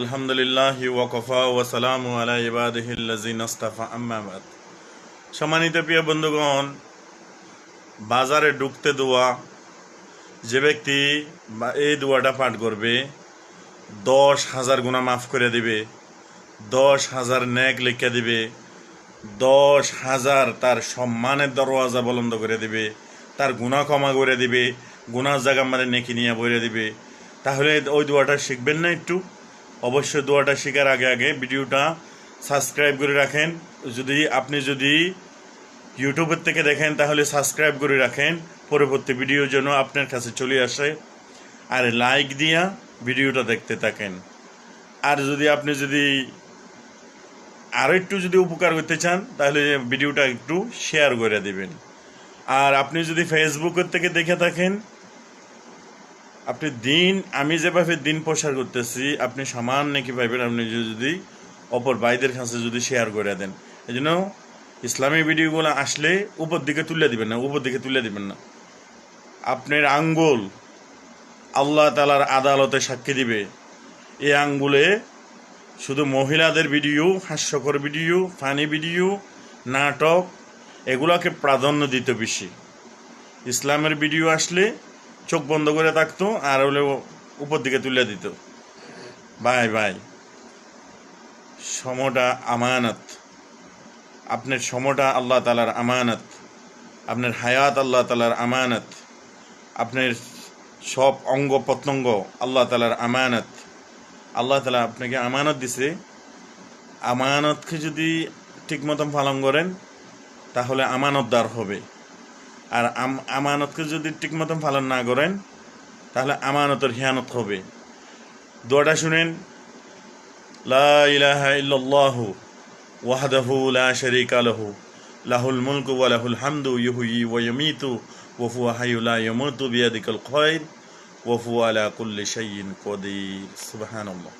আলহামদুলিল্লাহ ওয়াকফা ওয়া সালামু আলা ইবাদিহিল্লাযিনা ইসতাফা আম্মা বাদ। সম্মানিত প্রিয় বন্ধুগণ, বাজারে ঢুকতে দোয়া যে ব্যক্তি এই দোয়াটা পাঠ করবে 10,000 গুনাহ মাফ করে দিবে, 10,000 নেক লিখে দিবে, 10,000 তার সম্মানের দরওয়াজা বলন্দ করে দিবে, তার গুনাহ ক্ষমা করে দিবে, গুনাহ জায়গা মানে নেকি নিয়ে বইরে দিবে। তাহলে ওই দোয়াটা শিখবেন না? একটু অবশ্যই দোয়াটা শেখার আগে আগে ভিডিওটা সাবস্ক্রাইব করে রাখেন। আপনি যদি ইউটিউবের থেকে দেখেন তাহলে সাবস্ক্রাইব করে রাখেন, পরবর্তী ভিডিও যেন আপনার কাছে চলে আসে। আর লাইক দিয়া ভিডিওটা দেখতে থাকেন। আর আপনি আরও একটু উপকার করতে চান তাহলে ভিডিওটা একটু শেয়ার করে দিবেন। আর আপনি যদি ফেসবুকের থেকে দেখে থাকেন, আমি যেভাবে দিন প্রসার করতেছি আপনি সমান নাকি পাইবেন আপনি যদি অপর ভাইদের কাছে শেয়ার করে দেন। এই জন্য ইসলামী ভিডিওগুলো আসলে উপর দিকে তুলে দিবেন না, আপনার আঙ্গুল আল্লাহ তাআলার আদালতে সাক্ষী দিবে। এই আঙ্গুলে শুধু মহিলাদের ভিডিও, হাস্যকর ভিডিও, ফানি ভিডিও, নাটক এগুলোকে প্রাধান্য দিত বেশি। ইসলামের ভিডিও আসলে চোখ বন্ধ করে থাকতো আর হলে উপর দিকে তুলে দিত। ভাই সময়টা আমানত, আপনার সময়টা আল্লাহ তাআলার আমানত, আপনার হায়াত আল্লাহ তাআলার আমানত, আপনার সব অঙ্গ প্রত্যঙ্গ আল্লাহ তাআলার আমানত। আল্লাহ তাআলা আপনাকে আমানত দিছে। আমানতকে যদি ঠিক মতন পালন করেন তাহলে আমানতদার হবে। আর আমানতকে যদি ঠিক মতন পালন না করেন তাহলে আমানতের খেয়ানত হবে। দোয়াটা শুনেন, লা ইলাহা ইল্লাল্লাহু ওয়াহদাহু লা শারীকা লাহু লাহুল মুলকু ওয়া লাহুল হামদু ইউহয়ি ওয়া ইউমীতু ওয়া হুয়া হাইয়্যুন লা ইয়ামুতু বিয়াদিকাল খায়র ওয়া হুয়া আলা কুল্লি শাইইন কাদির। সুবহানাল্লাহ।